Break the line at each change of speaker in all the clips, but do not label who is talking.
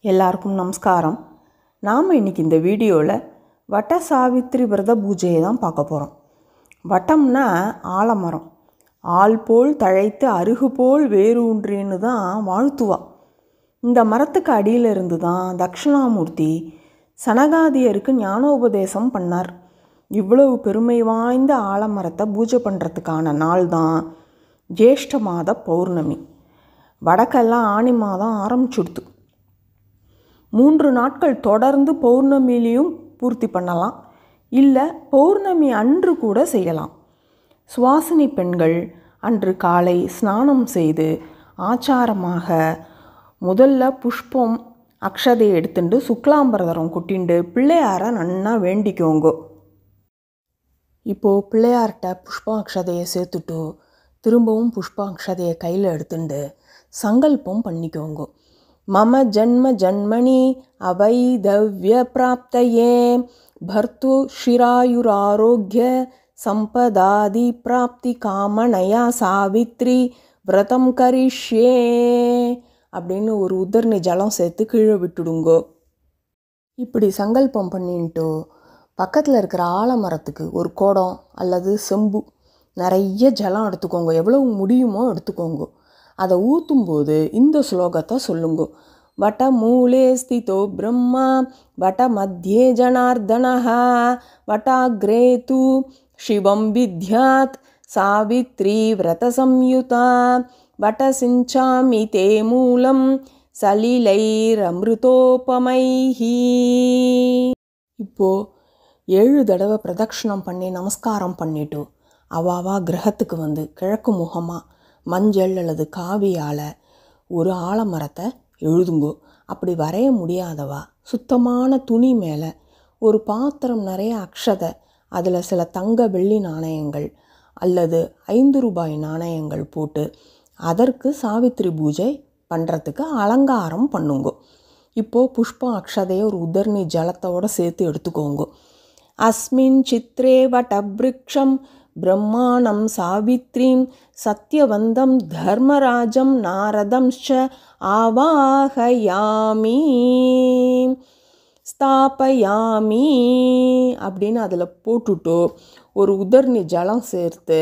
எல்லாருக்கும் நமஸ்காரம். நாம் இன்றைக்கி இந்த வீடியோவில் வட்ட சாவித்திரி விரத பூஜையை தான் பார்க்க போகிறோம். வட்டம்னா ஆலமரம். ஆள் போல் தழைத்து அருகு போல் வேறு ஊன்றின்னு தான் வாழ்த்துவா. இந்த மரத்துக்கு அடியில் இருந்து தான் தட்சிணாமூர்த்தி சனகாதியருக்கு ஞானோபதேசம் பண்ணார். இவ்வளவு பெருமை வாய்ந்த ஆலமரத்தை பூஜை பண்ணுறதுக்கான நாள் தான் ஜேஷ்ட மாத பௌர்ணமி. வடக்கெல்லாம் ஆனி மாதம் ஆரம்பிச்சுடுத்து. 3 நாட்கள் தொடர்ந்து பௌர்ணமிலையும் பூர்த்தி பண்ணலாம், இல்லை பௌர்ணமி அன்று கூட செய்யலாம். சுவாசினி பெண்கள் அன்று காலை ஸ்நானம் செய்து ஆச்சாரமாக முதல்ல புஷ்பம் அக்ஷதை எடுத்துட்டு சுக்லாம்பரதரம் கொட்டிண்டு பிள்ளையாரை நன்னா வேண்டிக்கோங்கோ. இப்போது பிள்ளையார்கிட்ட புஷ்பாட்சதையை சேர்த்துட்டு திரும்பவும் புஷ்பாட்சதையை கையில் எடுத்துட்டு சங்கல்பம் பண்ணிக்கோங்கோ. மம ஜன்ம ஜன்மணி அவைதவ்ய பிராப்தயே பர்த்து ஷிராயுராரோக்கிய சம்பதாதி பிராப்தி காமனயா சாவித்ரி விரதம் கரிஷ்யே அப்படின்னு ஒரு உதர்ணி ஜலம் சேர்த்து கீழே விட்டுடுங்கோ. இப்படி சங்கல்பம் பண்ணிட்டு பக்கத்தில் இருக்கிற ஆலமரத்துக்கு ஒரு குடம் அல்லது செம்பு நிறைய ஜலம் எடுத்துக்கோங்க. எவ்வளவு முடியுமோ எடுத்துக்கோங்க. அதை ஊற்றும்போது இந்த ஸ்லோகத்தை சொல்லுங்க. வட்ட மூலே ஸ்திதோ பிரம்மா வட்ட மத்தியே ஜனார்தனஹ வட்டாக்ரே து சிவம் வித்யாத் சாவித்ரி விரத சம்யுதா வட்ட சிஞ்சாமி தே மூலம் சலிலைரமிருதோபமைஹி. இப்போது 7 தடவை பிரதட்சிணம் பண்ணி நமஸ்காரம் பண்ணிட்டு அவாவா கிரகத்துக்கு வந்து கிழக்கு முகமாக மஞ்சள் அல்லது காவியால் ஒரு ஆலமரத்தை எழுதுங்கோ. அப்படி வரைய முடியாதவா சுத்தமான துணி மேலே ஒரு பாத்திரம் நிறைய அக்ஷதை, அதில் சில தங்க வெள்ளி நாணயங்கள் அல்லது 5 ரூபாய் நாணயங்கள் போட்டு அதற்கு சாவித்திரி பூஜை பண்ணுறதுக்கு அலங்காரம் பண்ணுங்கோ. இப்போது புஷ்பம் அக்ஷதையை ஒரு உதர்ணி ஜலத்தோடு சேர்த்து எடுத்துக்கோங்க. அஸ்மின் சித்ரே வடபிருக்ஷம் பிரம்மாணம் சாவித்ரீம் சத்யவந்தம் தர்மராஜம் நாரதம்ச்ச ஆவாஹயாமி ஸ்தாபயாமி அப்படின்னு அதில் போட்டுட்டு ஒரு உதர்ணி ஜலம் சேர்த்து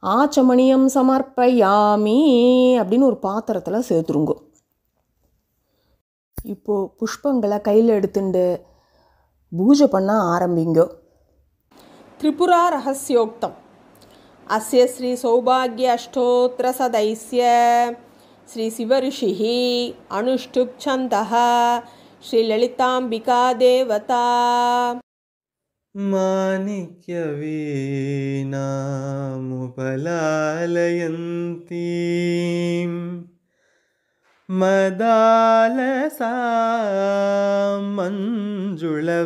ஆச்சமணியம் சமர்ப்பயாமி அப்படின்னு ஒரு பாத்திரத்தில் சேர்த்துருங்க. இப்போது புஷ்பங்களை கையில் எடுத்துட்டு பூஜை பண்ண ஆரம்பிங்கோ. திரிபுரா ரகசியோக்தம் அஸ்ய ஸ்ரீ சௌபாகிய அஷ்டோத்திர சதைஸ்ய ஸ்ரீ சிவரிஷிः அனுஷ்டுப் சந்தः ஸ்ரீ லலிதாம்பிகா தேவதா
மாணிக்ய வீணாமுபலாலயந்தீம் மதாலசாம் மஞ்சுளவாக்விலாசாம்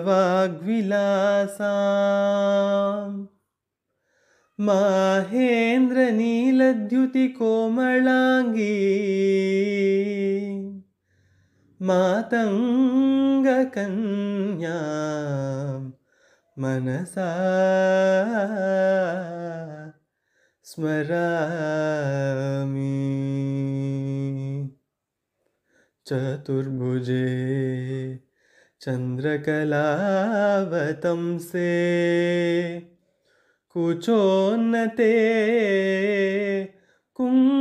மாஹேந்திர நீலத்யுதி கோமளாங்கி மாதங்க கன்யாம் மனசா ஸ்மராமி சதுர்புஜே சந்திரகலாவதம்சே குச்சோன்னதே குங்குமராகசோனே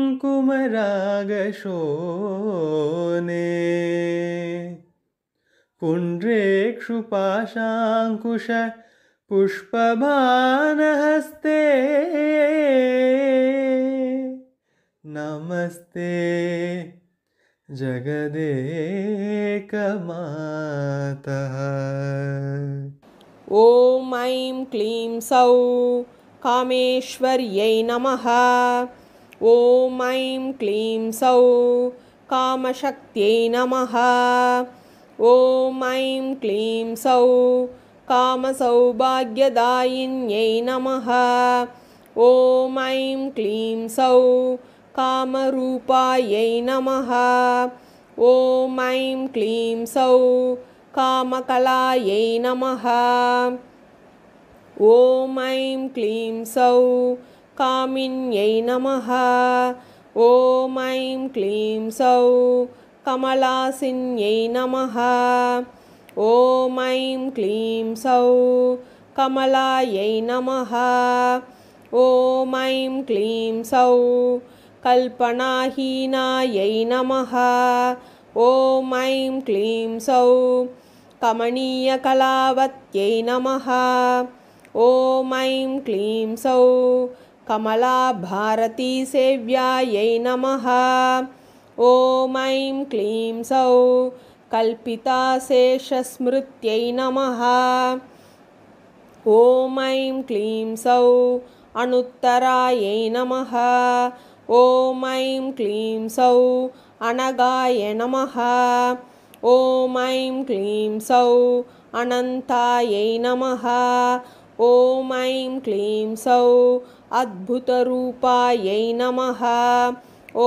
புண்ட்ரேக்ஷுபாஷாங்குஷ புஷ்பபானஹஸ்தே நமஸ்தே ஜகதேகமாதா.
ஓம் ஐம் க்ளீம் சௌ காமேஸ்வர்யை நமஹ. ஓம் ஐம் க்ளீம் சௌ காமசக்தியை நமஹ. ஓம் ஐம் க்ளீம் சௌ காமசௌபாக்யதாயின்யை நமஹ. ஓம் ஐம் க்ளீம் சௌ காமரூபாயை நமஹ. ஓம் ஐம் க்ளீம் சௌ காமகலாயை நமஹ. ஓம் ஐம் க்ளீம் சௌ காமின்யை நமஹ. ஓம் ஐம் க்ளீம் சௌ कमलासिन्यै नमः। ॐ ऐं क्लीं सौः कमलायै नमः। ॐ ऐं क्लीं सौः कल्पनाहीनायै नमः। ॐ ऐं क्लीं सौः कमनीयकलावत्यै नमः। ॐ ऐं क्लीं सौः कमलाभारतीसेव्यायै नमः। ॐ ऐं क्लीं सौः कल्पिताशेषस्मृत्यै नमः। ॐ ऐं क्लीं सौः अनुत्तरायै नमः। ॐ ऐं क्लीं सौः अनगाय नमः। ॐ ऐं क्लीं सौः अनन्तायै नमः। ॐ ऐं क्लीं सौः अद्भुतरूपायै नमः। ॐ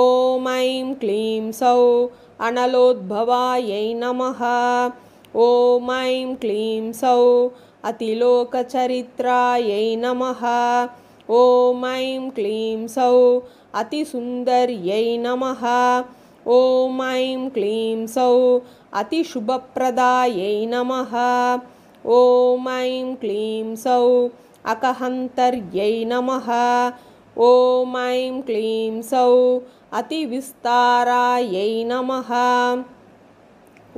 ऐं क्लीं सौः अनलोद्भवायै नमः। ॐ ऐं क्लीं सौः अतिलोकचरित्रायै नमः। ॐ ऐं क्लीं सौः अतिसुन्दर्यै नमः। ॐ ऐं क्लीं सौः अतिशुभप्रदायै नमः। ॐ ऐं क्लीं सौः अकहन्तर्यै नमः। ॐ ऐं क्लीं सौः अतिविस्तारायै नमः।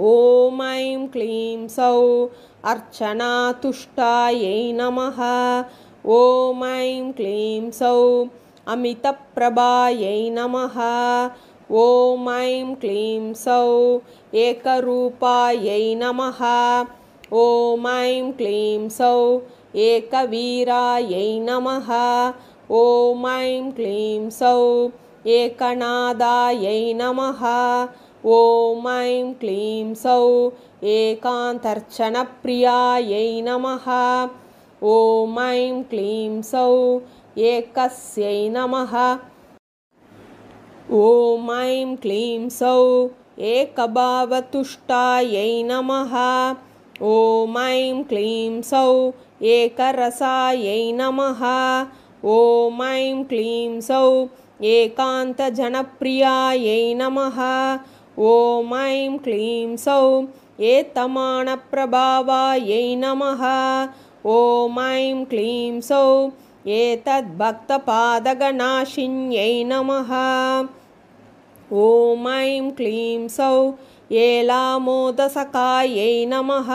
ॐ ऐं क्लीं सौः अर्चनातुष्टायै नमः। ॐ ऐं क्लीं सौः अमितप्रभायै नमः। ॐ ऐं क्लीं सौः एकरूपायै नमः। ॐ ऐं क्लीं सौः एकवीरायै नमः। ॐ ऐं क्लीं सौः एकनादायै नमः। ॐ ऐं क्लीं सौः एकान्तर्चनप्रियायै नमः। ॐ ऐं क्लीं सौः एकस्यै नमः। ॐ ऐं क्लीं सौः एकभावतुष्टायै नमः। ॐ ऐं क्लीं सौः एकरसायै नमः। ॐ ऐं क्लीं सौः एकान्तजनप्रियायै नमः। ॐ ऐं क्लीं सौः एतमानप्रभावायै नमः। ॐ ऐं क्लीं सौः एतद्भक्तपादगनाशिन्यै नमः। ॐ ऐं क्लीं सौः एलामोदसखायै नमः।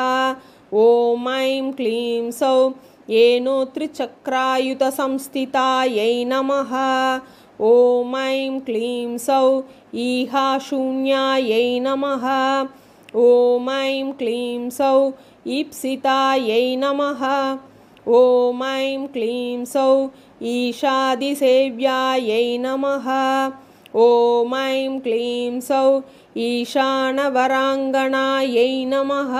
ॐ ऐं क्लीं सौः येनोत्रिचक्रायुधसंस्थितायै नमः। ॐ ऐं क्लीं सौः ईहाशून्यायै नमः। ॐ ऐं क्लीं सौः ईप्सितायै नमः। ॐ ऐं क्लीं सौः ईशादिसेव्यायै नमः। ॐ ऐं क्लीं सौः ईशानवराङ्गनायै नमः।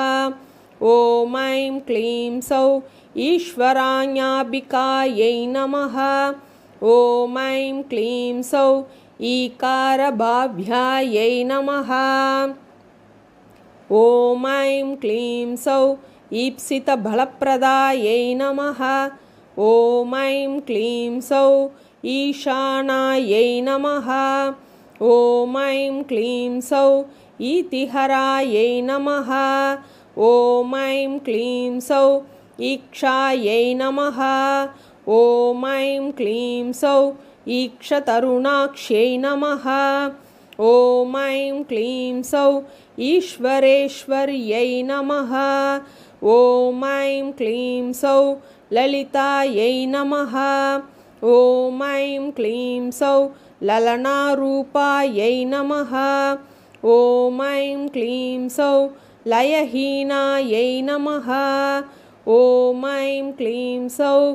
ॐ ऐं क्लीं सौः ईश्वराण्याम्बिकायै नमः। ॐ ऐं क्लीं सौः ईकारभाव्यायै नमः। ॐ ऐं क्लीं सौः ईप्सितफलप्रदायै नमः। ॐ ऐं क्लीं सौः ईशानायै नमः। ॐ ऐं क्लीं सौः ईतिहरायै नमः। ॐ ऐं क्लीं सौः ईक्षायै नमः। ॐ ऐं क्लीं सौः ईक्षतरुणाक्ष्यै नमः। ॐ ऐं क्लीं सौः ईश्वरेश्वर्यै नमः। ॐ ऐं क्लीं सौः ललितायै नमः। ॐ ऐं क्लीं सौः ललनारूपायै नमः। ॐ ऐं क्लीं सौः लयहीनायै नमः। ॐ ऐं क्लीं सौः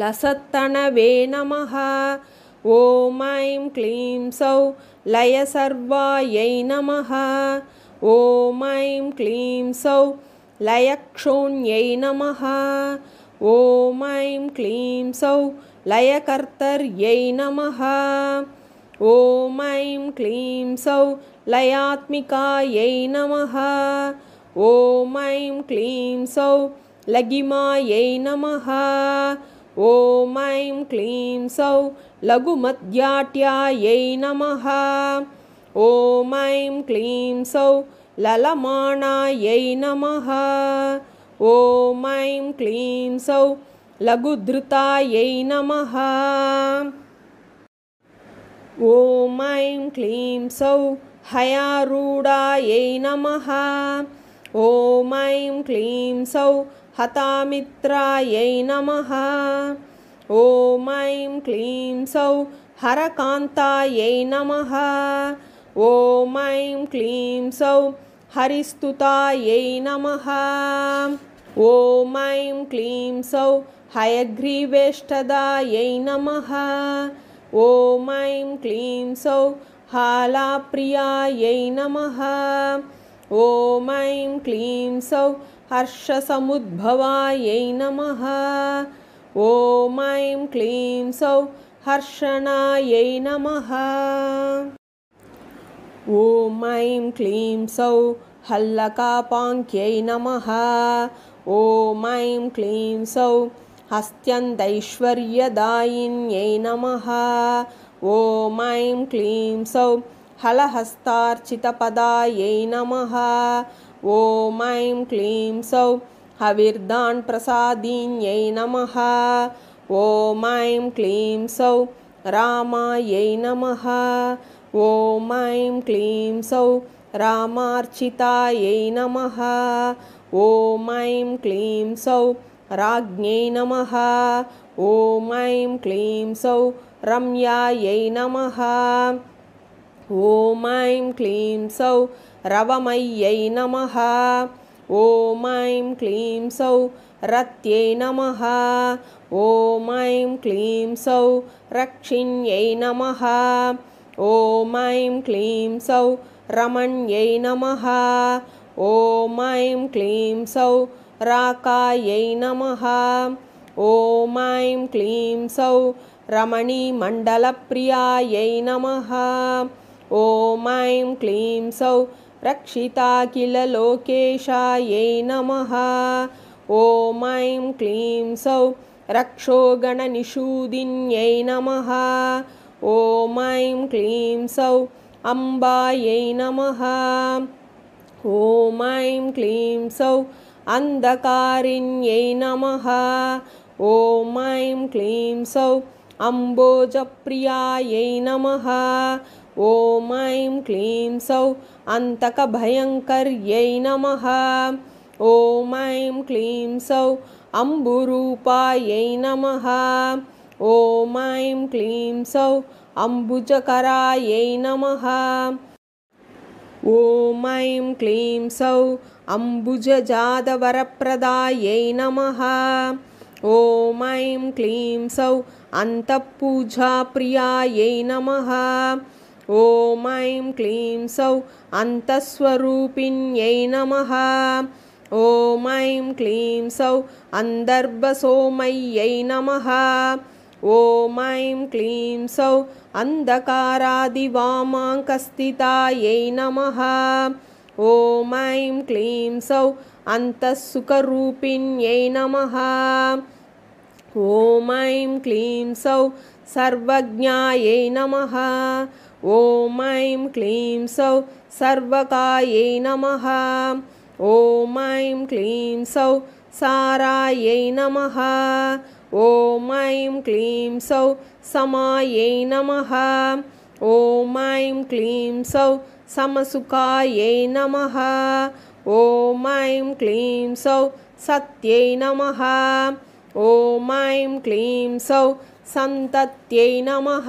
लसत्तनवे नमः। ॐ ऐं क्लीं सौः लयसर्वायै नमः। ॐ ऐं क्लीं सौः लयक्षोण्यै नमः। ॐ ऐं क्लीं सौः लयकर्तर्यै नमः। ॐ ऐं क्लीं सौः लयात्मिकायै नमः। ॐ ऐं क्लीं सौः लघिमायै नमः। ॐ ऐं क्लीं सौः लघुमध्याट्यायै नमः। ॐ ऐं क्लीं सौः ललमाणायै नमः। ॐ ऐं क्लीं सौः लघुधृतायै नमः। ॐ ऐं क्लीं सौः हयारूढायै नमः। ॐ ऐं क्लीं सौः हतामित्रायै नमः। ॐ ऐं क्लीं सौः हरकान्तायै नमः। ॐ ऐं क्लीं सौः हरिस्तुतायै नमः। ॐ ऐं क्लीं सौः हयग्रीवेष्टदायै नमः। ॐ ऐं क्लीं सौः हालाप्रियायै नमः। ॐ ऐं क्लीं सौः हर्षसमुद्भवायै नमः। ॐ ऐं क्लीं सौः हर्षणायै नमः। ॐ ऐं क्लीं सौः हल्लकापाङ्क्यै नमः। ॐ ऐं क्लीं सौः हस्त्यन्तैश्वर्यदायिन्यै नमः। ॐ ऐं क्लीं सौः हलहस्तार्चितपदायै नमः। ॐ ऐं क्लीं सौः हविर्दान्प्रसादिन्यै नमः। ॐ ऐं क्लीं सौः रामायै नमः। ॐ ऐं क्लीं सौः रामार्चितायै नमः। ॐ ऐं क्लीं सौः राज्ञै नमः। ॐ ऐं क्लीं सौः रम्यायै नमः। ॐ ऐं क्लीं सौः रवमय्यै नमः। ॐ ऐं क्लीं सौः रत्यै नमः। ॐ ऐं क्लीं सौः रक्षिण्यै नमः। ॐ ऐं क्लीं सौः रमण्यै नमः। ॐ ऐं क्लीं सौः राकायै नमः। ॐ ऐं क्लीं सौः रमणीमण्डलप्रियायै नमः। ॐ ऐं क्लीं सौः रक्षिताखिललोकेशायै नमः। ॐ ऐं क्लीं सौः रक्षोगणनिषूदिन्यै नमः। ॐ ऐं क्लीं सौः अम्बायै नमः। ॐ ऐं क्लीं सौः अन्धकारिण्यै नमः। ॐ ऐं क्लीं सौः अम्बोजप्रियायै नमः। ॐ ऐं क्लीं सौः अन्तकभयङ्कर्यै नमः। ॐ ऐं क्लीं सौः अम्बुरूपायै नमः। ॐ ऐं क्लीं सौः अम्बुजकरायै नमः। ॐ ऐं क्लीं सौः अम्बुजजातवरप्रदायै नमः। ॐ ऐं क्लीं सौः अन्तःपूजाप्रियायै नमः। ॐ ऐं क्लीं सौः अन्तःस्वरूपिण्यै नमः। ॐ ऐं क्लीं सौः अन्दर्भसोमय्यै नमः। ॐ ऐं क्लीं सौः अन्धकारादिवामाङ्कस्थितायै नमः। ॐ ऐं क्लीं सौः अन्तःसुखरूपिण्यै नमः। ॐ ऐं क्लीं सौः सर्वज्ञायै नमः। ॐ ऐं क्लीं सौः सर्वकायै नमः। ॐ ऐं क्लीं सौः सारायै नमः। ॐ ऐं क्लीं सौः समायै नमः। ॐ ऐं क्लीं सौः समसुखायै नमः। ॐ ऐं क्लीं सौः सत्यै नमः। ॐ ऐं क्लीं सौः सन्तत्यै नमः।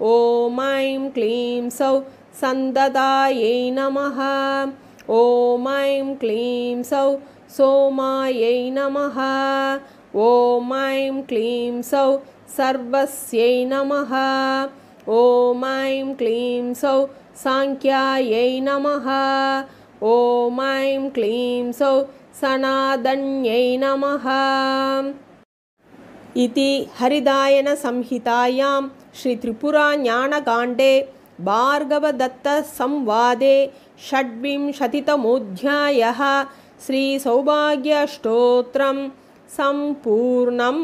ॐ ऐं क्लीं सौः सन्ददायै नमः। ॐ ऐं क्लीं सौः सोमायै नमः। ॐ ऐं क्लीं सौः सर्वस्यै नमः। ॐ ऐं क्लीं सौः साङ्ख्यायै नमः। ॐ ऐं क्लीं सौः सनातन्यै नमः। इति हरिदायनसंहितायां श्रीत्रिपुराज्ञानकाण्डे भार्गवदत्तसंवादे षड्विंशतितमोऽध्यायः श्रीसौभाग्यस्तोत्रं சம்பூர்ணம்.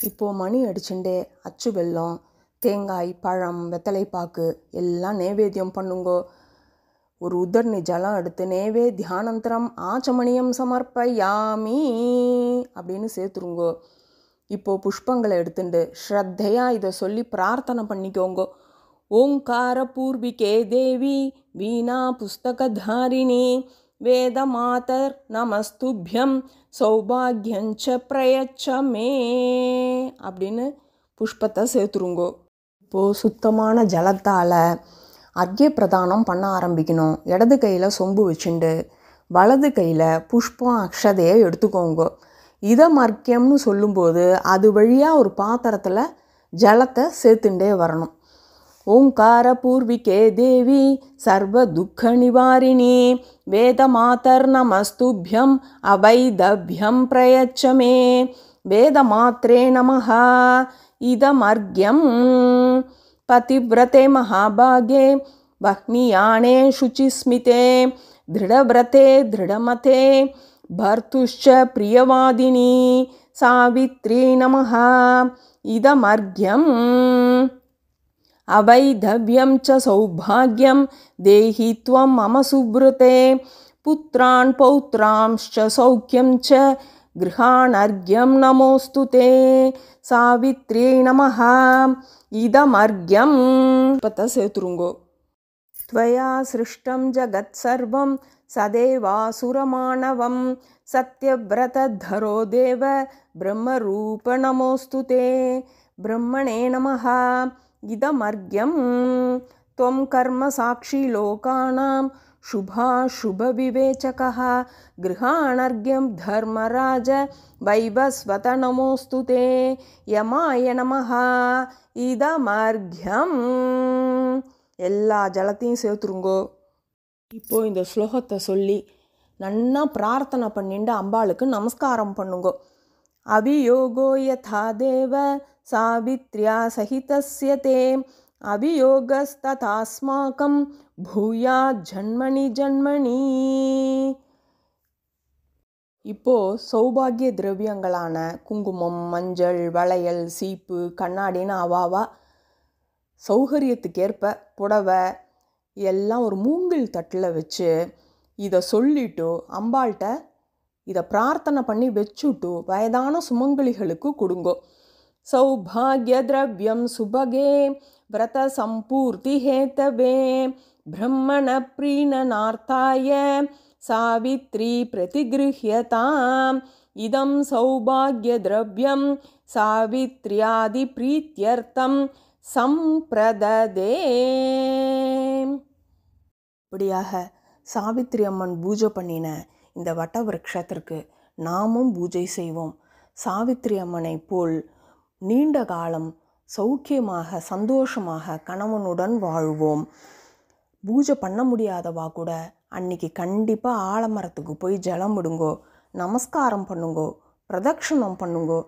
இப்போது மணி அடிச்சுட்டே அச்சு வெல்லம்
தேங்காய், பழம், வெத்தலைப்பாக்கு எல்லாம் நைவேத்தியம் பண்ணுங்கோ. ஒரு உதர்ணி ஜலம் எடுத்து நைவேத்தியானந்தரம் ஆச்சமணியம் சமர்ப்பயாமி அப்படின்னு சேர்த்துருங்கோ. இப்போது புஷ்பங்களை எடுத்துட்டு ஸ்ரத்தையாக இதை சொல்லி பிரார்த்தனை பண்ணிக்கோங்கோ. ஓங்கார பூர்விகே தேவி வீணா புஸ்தகதாரிணி வேத மாதர் நமஸ்துபியம் சௌபாகியஞ்ச பிரயச்சமே அப்படின்னு புஷ்பத்தை சேர்த்துருங்கோ. இப்போது சுத்தமான ஜலத்தால் அர்க்கிய பிரதானம் பண்ண ஆரம்பிக்கணும். இடது கையில் சொம்பு வச்சுண்டு வலது கையில் புஷ்பம் அக்ஷதையை எடுத்துக்கோங்க. இதம் அர்க்கியம்னு சொல்லும்போது அது வழியாக ஒரு பாத்திரத்தில் ஜலத்தை சேர்த்துட்டே வரணும். ஓங்கார பூர்விகே தேவி சர்வ துக்க நிவாரிணி வேத மாதர் நமஸ்துபியம் அவைதபியம் பிரயச்சமே வேத மாத்ரே நமஹ இதம் அர்க்கியம் பதிவ்ரதே மகாபாகே வஹ்னியானே சுச்சிஸ்மிதே திருடவ்ரதே திருடமதே பர்த்துஷ்ச பிரியவாதினி சாவித்ரி நமஹ இதம் அர்க்கியம் அவைதவ்யம் ச சௌபாகியம் தேஹி த்வம் மம சுப்ருதே புத்ரான் பௌத்ராம்ச்ச சௌக்கியம் ச கிருஹான் அர்க்கியம் நமோஸ்துதே சாவித்ரி நமஹ இதம் அர்க்கியம் பத்த சேர்த்துருங்கோ. त्वया सृष्टं जगत् सर्वं सदेवासुरमानवं सत्यव्रतधरो देव ब्रह्मरूप नमोऽस्तुते ब्रह्मणे नमः इदमर्घ्यं त्वं कर्म साक्षी लोकानां शुभाशुभविवेचकः गृहाणर्घ्यं धर्मराज वैवस्वत नमोऽस्तुते यमाय नमः इदमर्घ्यं எல்லா ஜலத்தையும் சேர்த்துருங்கோ. இப்போது இந்த ஸ்லோகத்தை சொல்லி நன்னா பிரார்த்தனை பண்ணிட்டு அம்பாளுக்கு நமஸ்காரம் பண்ணுங்கோ. அவியோகோ யதா தேவ சாவித்ரியா சகிதஸ்ய தே அவியோகஸ்ததாஸ்மாகம் பூயாத் ஜன்மனி ஜன்மனி. இப்போது சௌபாகிய திரவியங்களான குங்குமம், மஞ்சள், வளையல், சீப்பு, கண்ணாடின்னு அவாவா சௌகரியத்துக்கேற்ப புடவை எல்லாம் ஒரு மூங்கில் தட்டில் வச்சு இதை சொல்லிட்டு அம்பாள்கிட்ட இதை பிரார்த்தனை பண்ணி வச்சுட்டு வயதான சுமங்கலிகளுக்கு கொடுங்கோ. சௌபாகிய திரவியம் சுபகே விரத சம்பூர்த்தி ஹேதவே பிரம்மண பிரீணனார்த்தாய சாவித்ரி பிரதிகிருஹ்யதாம் இதம் சௌபாகிய திரவியம் சாவித்ரியாதி பிரீத்யர்த்தம் சம்பிரததே. இப்படியாக சாவித்ரி அம்மன் பூஜை பண்ணின இந்த வட்ட விருட்சத்திற்கு நாமும் பூஜை செய்வோம். சாவித்ரி அம்மனை போல் நீண்ட காலம் சௌக்கியமாக சந்தோஷமாக கணவனுடன் வாழ்வோம். பூஜை பண்ண முடியாதவா கூட அன்னைக்கு கண்டிப்பாக ஆலமரத்துக்கு போய் ஜலம் விடுங்கோ, நமஸ்காரம் பண்ணுங்கோ, பிரதட்சணம் பண்ணுங்கோ.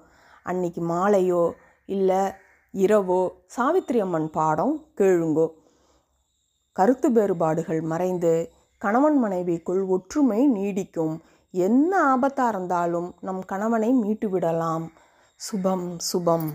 அன்னைக்கு மாலையோ இல்லை இரவோ சாவித்ரி அம்மன் பாடம் கேளுங்கோ. கருத்து வேறுபாடுகள் மறைந்து கணவன் மனைவிக்குள் ஒற்றுமை நீடிக்கும். என்ன ஆபத்தாக இருந்தாலும் நம் கணவனை மீட்டு விடலாம். சுபம் சுபம்.